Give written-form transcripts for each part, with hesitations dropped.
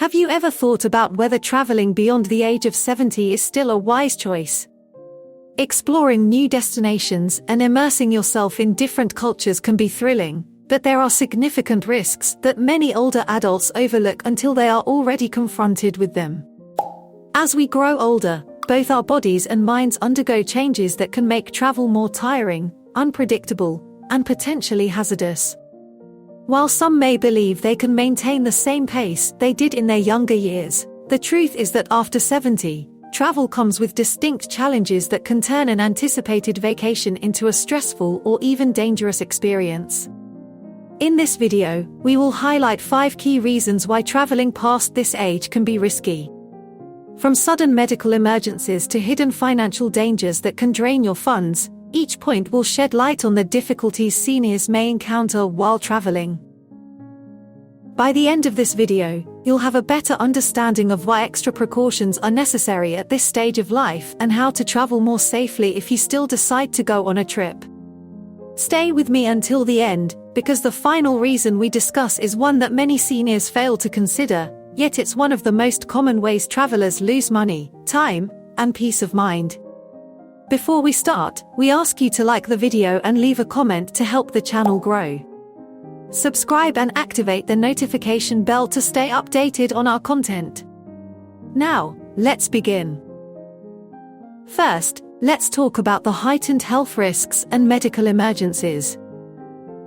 Have you ever thought about whether traveling beyond the age of 70 is still a wise choice? Exploring new destinations and immersing yourself in different cultures can be thrilling, but there are significant risks that many older adults overlook until they are already confronted with them. As we grow older, both our bodies and minds undergo changes that can make travel more tiring, unpredictable, and potentially hazardous. While some may believe they can maintain the same pace they did in their younger years, the truth is that after 70, travel comes with distinct challenges that can turn an anticipated vacation into a stressful or even dangerous experience. In this video, we will highlight 5 key reasons why traveling past this age can be risky. From sudden medical emergencies to hidden financial dangers that can drain your funds, each point will shed light on the difficulties seniors may encounter while traveling. By the end of this video, you'll have a better understanding of why extra precautions are necessary at this stage of life and how to travel more safely if you still decide to go on a trip. Stay with me until the end, because the final reason we discuss is one that many seniors fail to consider, yet it's one of the most common ways travelers lose money, time, and peace of mind. Before we start, we ask you to like the video and leave a comment to help the channel grow. Subscribe and activate the notification bell to stay updated on our content. Now, let's begin. First, let's talk about the heightened health risks and medical emergencies.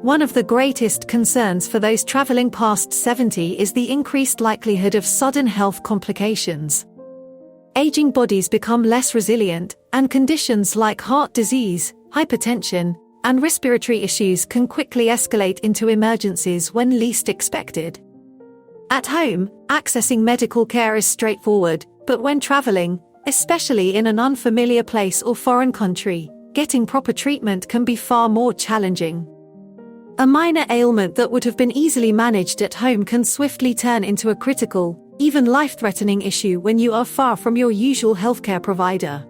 One of the greatest concerns for those traveling past 70 is the increased likelihood of sudden health complications. Aging bodies become less resilient, and conditions like heart disease, hypertension, and respiratory issues can quickly escalate into emergencies when least expected. At home, accessing medical care is straightforward, but when traveling, especially in an unfamiliar place or foreign country, getting proper treatment can be far more challenging. A minor ailment that would have been easily managed at home can swiftly turn into a critical, even life-threatening issue when you are far from your usual healthcare provider.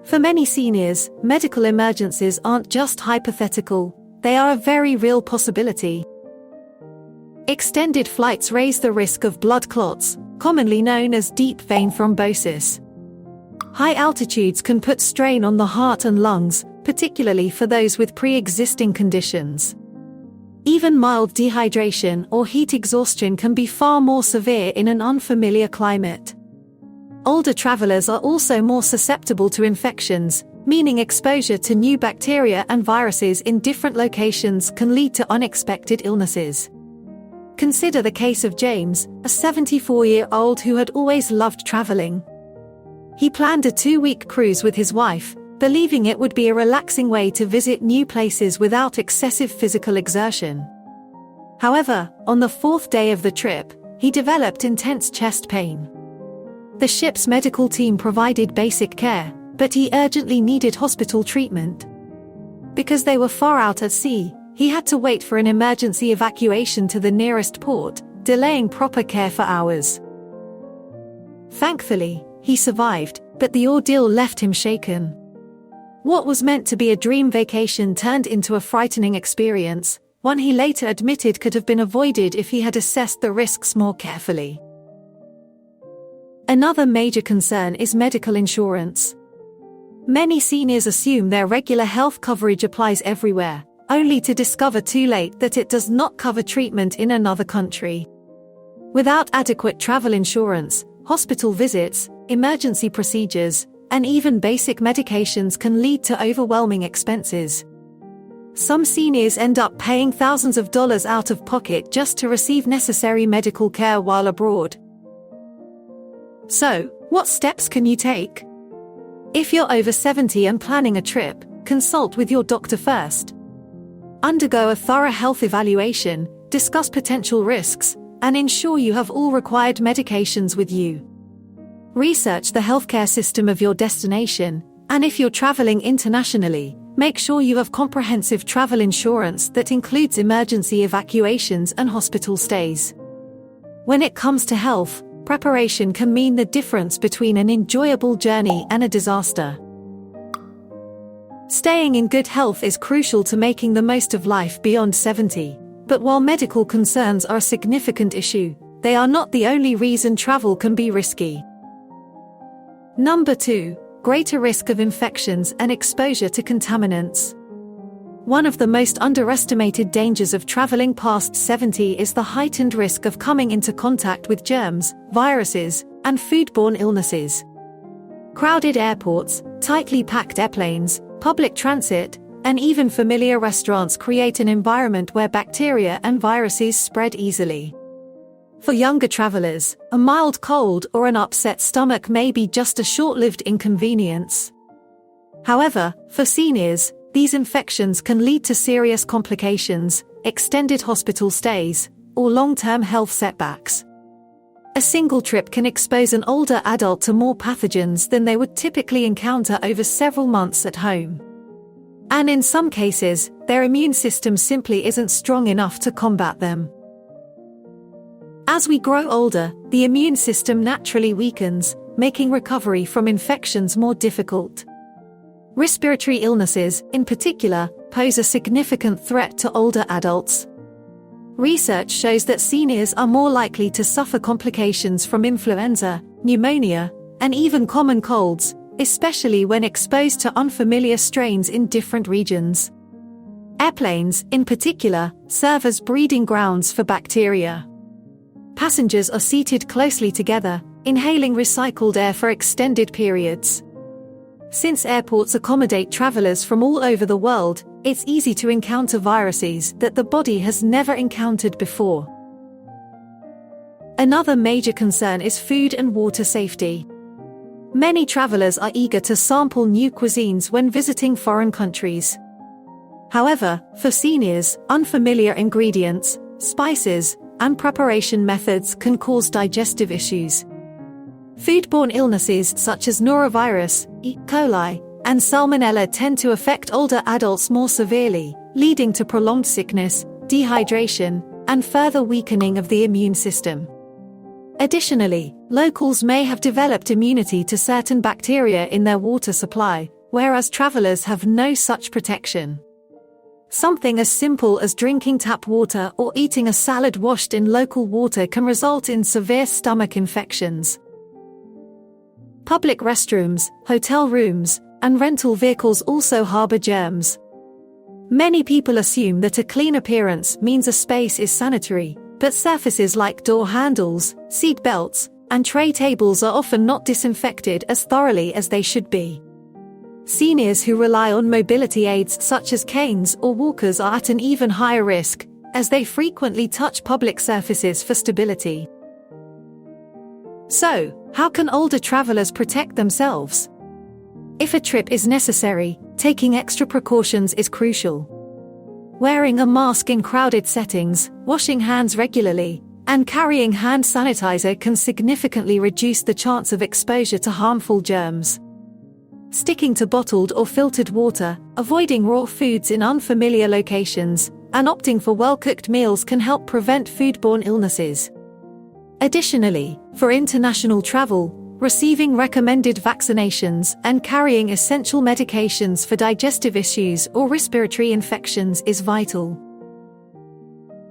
For many seniors, medical emergencies aren't just hypothetical, they are a very real possibility. Extended flights raise the risk of blood clots, commonly known as deep vein thrombosis. High altitudes can put strain on the heart and lungs, particularly for those with pre-existing conditions. Even mild dehydration or heat exhaustion can be far more severe in an unfamiliar climate. Older travelers are also more susceptible to infections, meaning exposure to new bacteria and viruses in different locations can lead to unexpected illnesses. Consider the case of James, a 74-year-old who had always loved traveling. He planned a 2-week cruise with his wife, believing it would be a relaxing way to visit new places without excessive physical exertion. However, on the 4th day of the trip, he developed intense chest pain. The ship's medical team provided basic care, but he urgently needed hospital treatment. Because they were far out at sea, he had to wait for an emergency evacuation to the nearest port, delaying proper care for hours. Thankfully, he survived, but the ordeal left him shaken. What was meant to be a dream vacation turned into a frightening experience, one he later admitted could have been avoided if he had assessed the risks more carefully. Another major concern is medical insurance. Many seniors assume their regular health coverage applies everywhere, only to discover too late that it does not cover treatment in another country. Without adequate travel insurance, hospital visits, emergency procedures, and even basic medications can lead to overwhelming expenses. Some seniors end up paying thousands of dollars out of pocket just to receive necessary medical care while abroad. So, what steps can you take? If you're over 70 and planning a trip, consult with your doctor first. Undergo a thorough health evaluation, discuss potential risks, and ensure you have all required medications with you. Research the healthcare system of your destination, and if you're traveling internationally, make sure you have comprehensive travel insurance that includes emergency evacuations and hospital stays. When it comes to health, preparation can mean the difference between an enjoyable journey and a disaster. Staying in good health is crucial to making the most of life beyond 70, but while medical concerns are a significant issue, they are not the only reason travel can be risky. Number 2. Greater risk of infections and exposure to contaminants. One of the most underestimated dangers of traveling past 70 is the heightened risk of coming into contact with germs, viruses, and foodborne illnesses. Crowded airports, tightly packed airplanes, public transit, and even familiar restaurants create an environment where bacteria and viruses spread easily. For younger travelers, a mild cold or an upset stomach may be just a short-lived inconvenience. However, for seniors, these infections can lead to serious complications, extended hospital stays, or long-term health setbacks. A single trip can expose an older adult to more pathogens than they would typically encounter over several months at home. And in some cases, their immune system simply isn't strong enough to combat them. As we grow older, the immune system naturally weakens, making recovery from infections more difficult. Respiratory illnesses, in particular, pose a significant threat to older adults. Research shows that seniors are more likely to suffer complications from influenza, pneumonia, and even common colds, especially when exposed to unfamiliar strains in different regions. Airplanes, in particular, serve as breeding grounds for bacteria. Passengers are seated closely together, inhaling recycled air for extended periods. Since airports accommodate travelers from all over the world, it's easy to encounter viruses that the body has never encountered before. Another major concern is food and water safety. Many travelers are eager to sample new cuisines when visiting foreign countries. However, for seniors, unfamiliar ingredients, spices, and preparation methods can cause digestive issues. Foodborne illnesses such as norovirus, E. coli, and salmonella tend to affect older adults more severely, leading to prolonged sickness, dehydration, and further weakening of the immune system. Additionally, locals may have developed immunity to certain bacteria in their water supply, whereas travelers have no such protection. Something as simple as drinking tap water or eating a salad washed in local water can result in severe stomach infections. Public restrooms, hotel rooms, and rental vehicles also harbor germs. Many people assume that a clean appearance means a space is sanitary, but surfaces like door handles, seat belts, and tray tables are often not disinfected as thoroughly as they should be. Seniors who rely on mobility aids such as canes or walkers are at an even higher risk, as they frequently touch public surfaces for stability. So, how can older travelers protect themselves? If a trip is necessary, taking extra precautions is crucial. Wearing a mask in crowded settings, washing hands regularly, and carrying hand sanitizer can significantly reduce the chance of exposure to harmful germs. Sticking to bottled or filtered water, avoiding raw foods in unfamiliar locations, and opting for well-cooked meals can help prevent foodborne illnesses. Additionally, for international travel, receiving recommended vaccinations and carrying essential medications for digestive issues or respiratory infections is vital.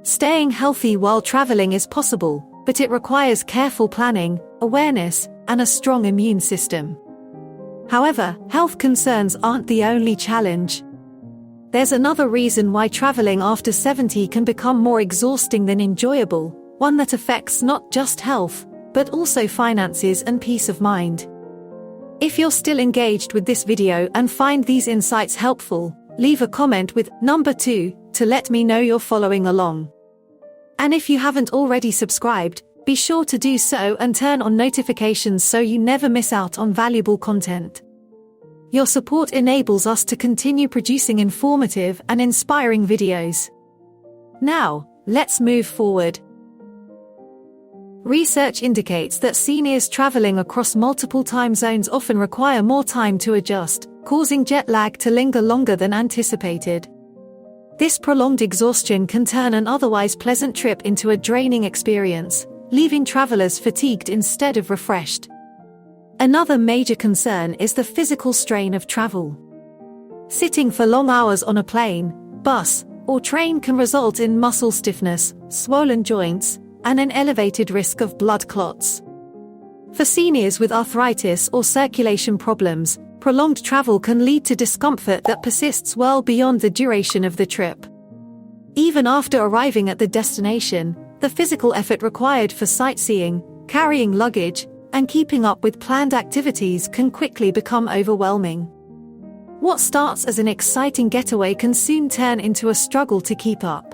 Staying healthy while traveling is possible, but it requires careful planning, awareness, and a strong immune system. However, health concerns aren't the only challenge. There's another reason why traveling after 70 can become more exhausting than enjoyable, one that affects not just health, but also finances and peace of mind. If you're still engaged with this video and find these insights helpful, leave a comment with number 2 to let me know you're following along. And if you haven't already subscribed, be sure to do so and turn on notifications so you never miss out on valuable content. Your support enables us to continue producing informative and inspiring videos. Now, let's move forward. Research indicates that seniors traveling across multiple time zones often require more time to adjust, causing jet lag to linger longer than anticipated. This prolonged exhaustion can turn an otherwise pleasant trip into a draining experience, leaving travelers fatigued instead of refreshed. Another major concern is the physical strain of travel. Sitting for long hours on a plane, bus, or train can result in muscle stiffness, swollen joints, and an elevated risk of blood clots. For seniors with arthritis or circulation problems, prolonged travel can lead to discomfort that persists well beyond the duration of the trip. Even after arriving at the destination, the physical effort required for sightseeing, carrying luggage, and keeping up with planned activities can quickly become overwhelming. What starts as an exciting getaway can soon turn into a struggle to keep up.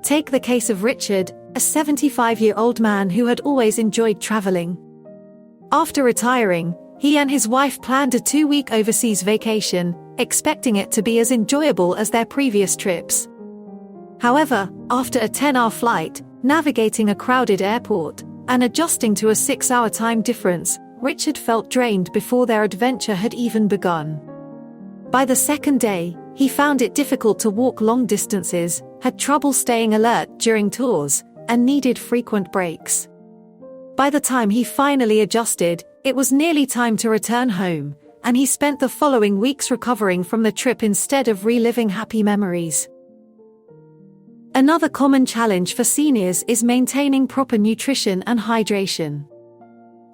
Take the case of Richard, a 75-year-old man who had always enjoyed traveling. After retiring, he and his wife planned a 2-week overseas vacation, expecting it to be as enjoyable as their previous trips. However, after a 10-hour flight, navigating a crowded airport, and adjusting to a 6-hour time difference, Richard felt drained before their adventure had even begun. By the second day, he found it difficult to walk long distances, had trouble staying alert during tours, and needed frequent breaks. By the time he finally adjusted, it was nearly time to return home, and he spent the following weeks recovering from the trip instead of reliving happy memories. Another common challenge for seniors is maintaining proper nutrition and hydration.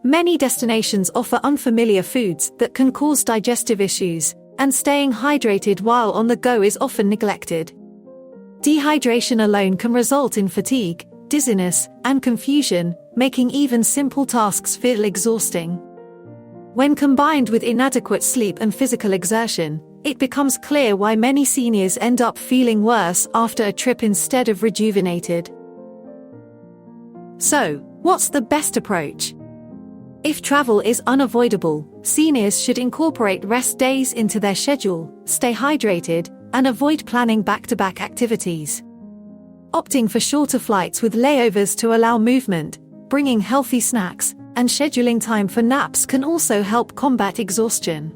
Many destinations offer unfamiliar foods that can cause digestive issues, and staying hydrated while on the go is often neglected. Dehydration alone can result in fatigue, dizziness, and confusion, making even simple tasks feel exhausting. When combined with inadequate sleep and physical exertion, it becomes clear why many seniors end up feeling worse after a trip instead of rejuvenated. So, what's the best approach? If travel is unavoidable, seniors should incorporate rest days into their schedule, stay hydrated, and avoid planning back-to-back activities. Opting for shorter flights with layovers to allow movement, bringing healthy snacks, and scheduling time for naps can also help combat exhaustion.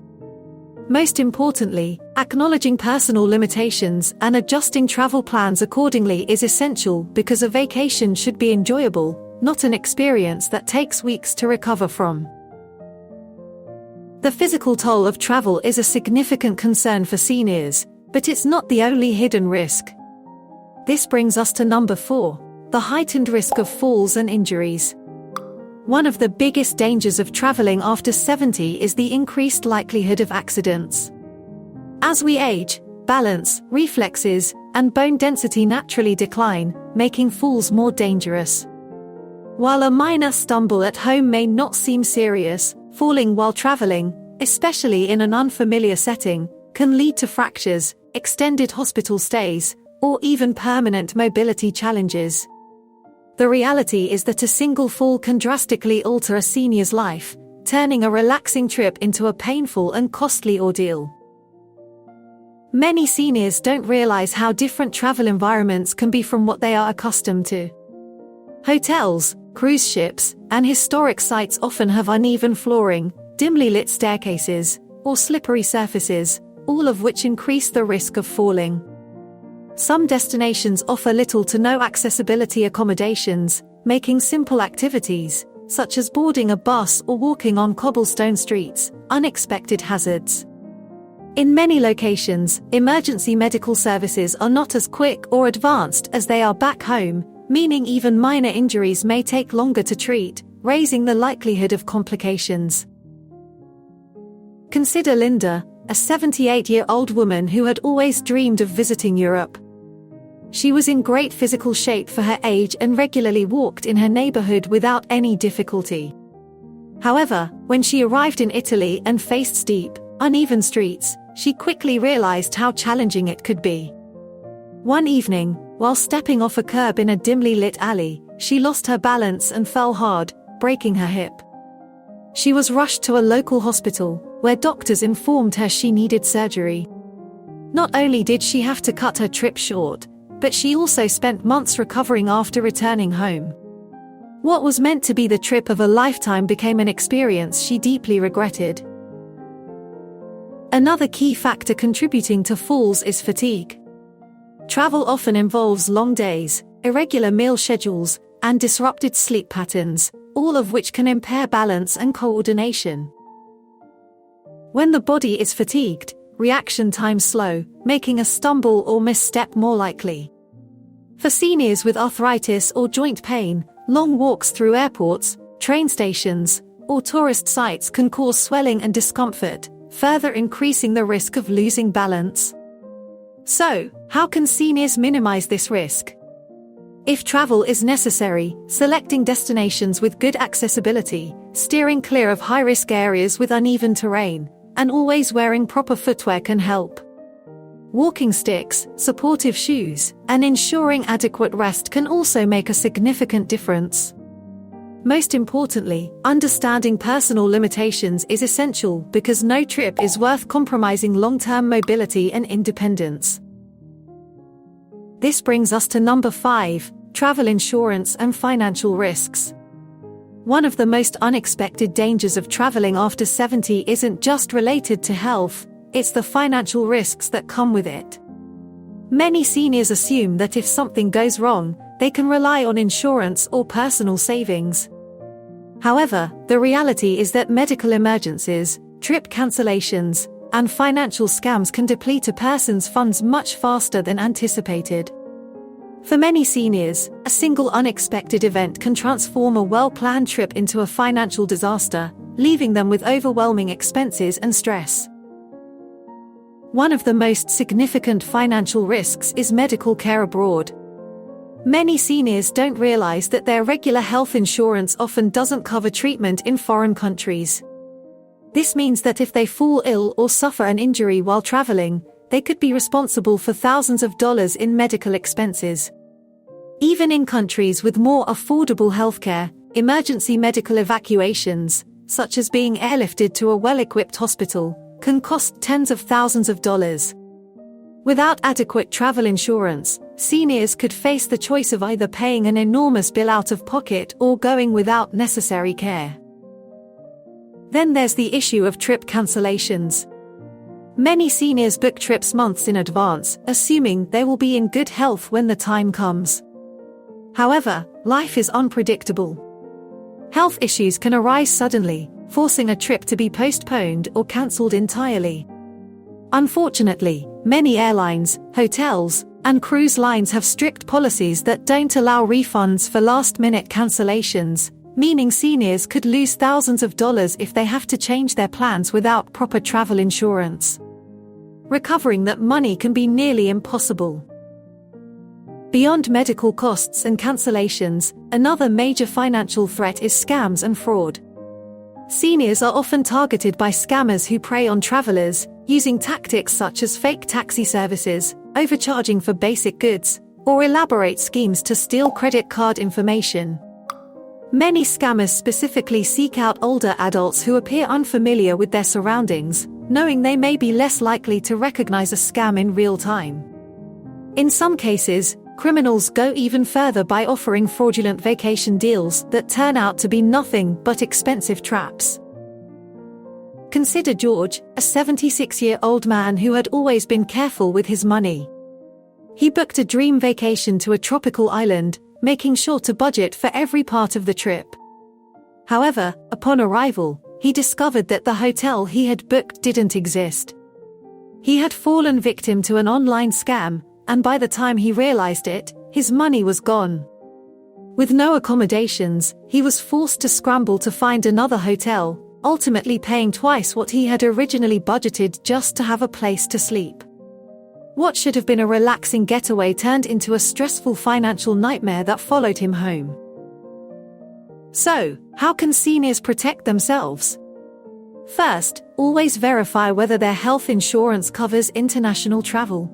Most importantly, acknowledging personal limitations and adjusting travel plans accordingly is essential because a vacation should be enjoyable, not an experience that takes weeks to recover from. The physical toll of travel is a significant concern for seniors, but it's not the only hidden risk. This brings us to number 4, the heightened risk of falls and injuries. One of the biggest dangers of traveling after 70 is the increased likelihood of accidents. As we age, balance, reflexes, and bone density naturally decline, making falls more dangerous. While a minor stumble at home may not seem serious, falling while traveling, especially in an unfamiliar setting, can lead to fractures, extended hospital stays, or even permanent mobility challenges. The reality is that a single fall can drastically alter a senior's life, turning a relaxing trip into a painful and costly ordeal. Many seniors don't realize how different travel environments can be from what they are accustomed to. Hotels, cruise ships, and historic sites often have uneven flooring, dimly lit staircases, or slippery surfaces, all of which increase the risk of falling. Some destinations offer little to no accessibility accommodations, making simple activities, such as boarding a bus or walking on cobblestone streets, unexpected hazards. In many locations, emergency medical services are not as quick or advanced as they are back home, meaning even minor injuries may take longer to treat, raising the likelihood of complications. Consider Linda, a 78-year-old woman who had always dreamed of visiting Europe. She was in great physical shape for her age and regularly walked in her neighborhood without any difficulty. However, when she arrived in Italy and faced steep, uneven streets, she quickly realized how challenging it could be. One evening, while stepping off a curb in a dimly lit alley, she lost her balance and fell hard, breaking her hip. She was rushed to a local hospital, where doctors informed her she needed surgery. Not only did she have to cut her trip short, but she also spent months recovering after returning home. What was meant to be the trip of a lifetime became an experience she deeply regretted. Another key factor contributing to falls is fatigue. Travel often involves long days, irregular meal schedules, and disrupted sleep patterns, all of which can impair balance and coordination. When the body is fatigued, reaction times slow, making a stumble or misstep more likely. For seniors with arthritis or joint pain, long walks through airports, train stations, or tourist sites can cause swelling and discomfort, further increasing the risk of losing balance. So, how can seniors minimize this risk? If travel is necessary, selecting destinations with good accessibility, steering clear of high-risk areas with uneven terrain, and always wearing proper footwear can help. Walking sticks, supportive shoes, and ensuring adequate rest can also make a significant difference. Most importantly, understanding personal limitations is essential because no trip is worth compromising long-term mobility and independence. This brings us to number 5, travel insurance and financial risks. One of the most unexpected dangers of traveling after 70 isn't just related to health, it's the financial risks that come with it. Many seniors assume that if something goes wrong, they can rely on insurance or personal savings. However, the reality is that medical emergencies, trip cancellations, and financial scams can deplete a person's funds much faster than anticipated. For many seniors, a single unexpected event can transform a well-planned trip into a financial disaster, leaving them with overwhelming expenses and stress. One of the most significant financial risks is medical care abroad. Many seniors don't realize that their regular health insurance often doesn't cover treatment in foreign countries. This means that if they fall ill or suffer an injury while traveling, they could be responsible for thousands of dollars in medical expenses. Even in countries with more affordable healthcare, emergency medical evacuations, such as being airlifted to a well-equipped hospital, can cost tens of thousands of dollars. Without adequate travel insurance, seniors could face the choice of either paying an enormous bill out of pocket or going without necessary care. Then there's the issue of trip cancellations. Many seniors book trips months in advance, assuming they will be in good health when the time comes. However, life is unpredictable. Health issues can arise suddenly, forcing a trip to be postponed or cancelled entirely. Unfortunately, many airlines, hotels, and cruise lines have strict policies that don't allow refunds for last-minute cancellations, meaning seniors could lose thousands of dollars if they have to change their plans without proper travel insurance. Recovering that money can be nearly impossible. Beyond medical costs and cancellations, another major financial threat is scams and fraud. Seniors are often targeted by scammers who prey on travelers, using tactics such as fake taxi services, overcharging for basic goods, or elaborate schemes to steal credit card information. Many scammers specifically seek out older adults who appear unfamiliar with their surroundings, knowing they may be less likely to recognize a scam in real time. In some cases, criminals go even further by offering fraudulent vacation deals that turn out to be nothing but expensive traps. Consider George, a 76-year-old man who had always been careful with his money. He booked a dream vacation to a tropical island, making sure to budget for every part of the trip. However, upon arrival, he discovered that the hotel he had booked didn't exist. He had fallen victim to an online scam, and by the time he realized it, his money was gone. With no accommodations, he was forced to scramble to find another hotel, ultimately paying twice what he had originally budgeted just to have a place to sleep. What should have been a relaxing getaway turned into a stressful financial nightmare that followed him home. So, how can seniors protect themselves? First, always verify whether their health insurance covers international travel.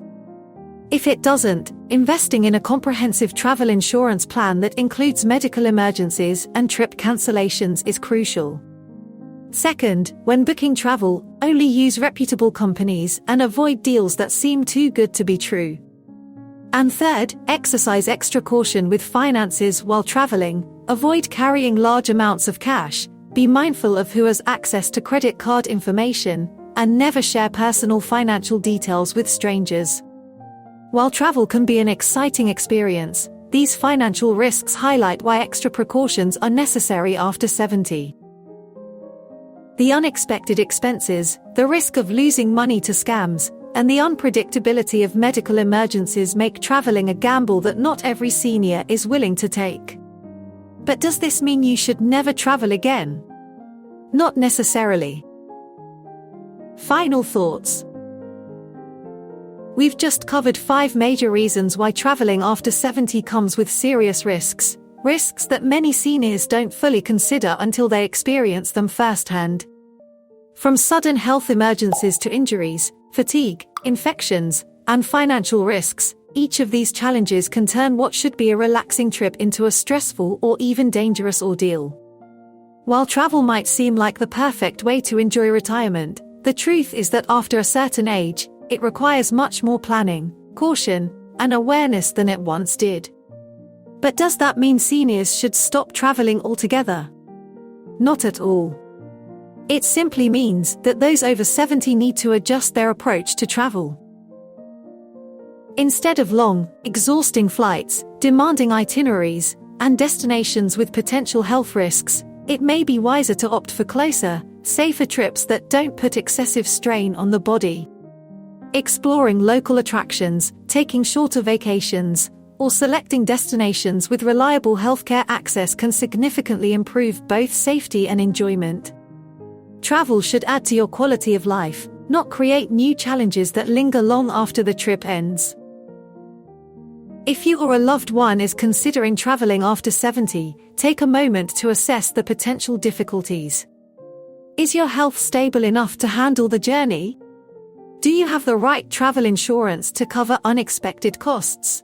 If it doesn't, investing in a comprehensive travel insurance plan that includes medical emergencies and trip cancellations is crucial. Second, when booking travel, only use reputable companies and avoid deals that seem too good to be true. And third, exercise extra caution with finances while traveling, avoid carrying large amounts of cash, be mindful of who has access to credit card information, and never share personal financial details with strangers. While travel can be an exciting experience, these financial risks highlight why extra precautions are necessary after 70. The unexpected expenses, the risk of losing money to scams, and the unpredictability of medical emergencies make traveling a gamble that not every senior is willing to take. But does this mean you should never travel again? Not necessarily. Final thoughts. We've just covered 5 major reasons why traveling after 70 comes with serious risks that many seniors don't fully consider until they experience them firsthand. From sudden health emergencies to injuries, fatigue, infections, and financial risks, each of these challenges can turn what should be a relaxing trip into a stressful or even dangerous ordeal. While travel might seem like the perfect way to enjoy retirement, the truth is that after a certain age, it requires much more planning, caution, and awareness than it once did. But does that mean seniors should stop traveling altogether? Not at all. It simply means that those over 70 need to adjust their approach to travel. Instead of long, exhausting flights, demanding itineraries, and destinations with potential health risks, it may be wiser to opt for closer, safer trips that don't put excessive strain on the body. Exploring local attractions, taking shorter vacations, or selecting destinations with reliable healthcare access can significantly improve both safety and enjoyment. Travel should add to your quality of life, not create new challenges that linger long after the trip ends. If you or a loved one is considering traveling after 70, take a moment to assess the potential difficulties. Is your health stable enough to handle the journey? Do you have the right travel insurance to cover unexpected costs?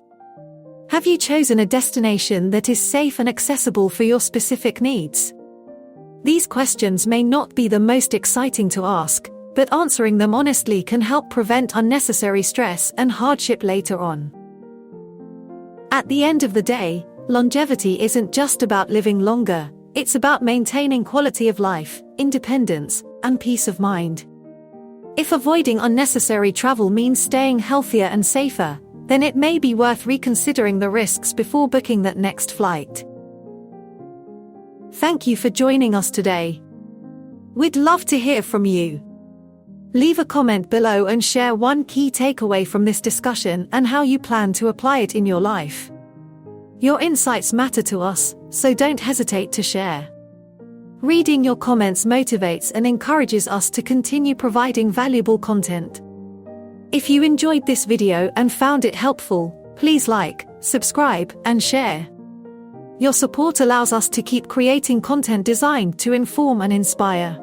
Have you chosen a destination that is safe and accessible for your specific needs? These questions may not be the most exciting to ask, but answering them honestly can help prevent unnecessary stress and hardship later on. At the end of the day, longevity isn't just about living longer, it's about maintaining quality of life, independence, and peace of mind. If avoiding unnecessary travel means staying healthier and safer, then it may be worth reconsidering the risks before booking that next flight. Thank you for joining us today. We'd love to hear from you. Leave a comment below and share one key takeaway from this discussion and how you plan to apply it in your life. Your insights matter to us, so don't hesitate to share. Reading your comments motivates and encourages us to continue providing valuable content. If you enjoyed this video and found it helpful, please like, subscribe, and share. Your support allows us to keep creating content designed to inform and inspire.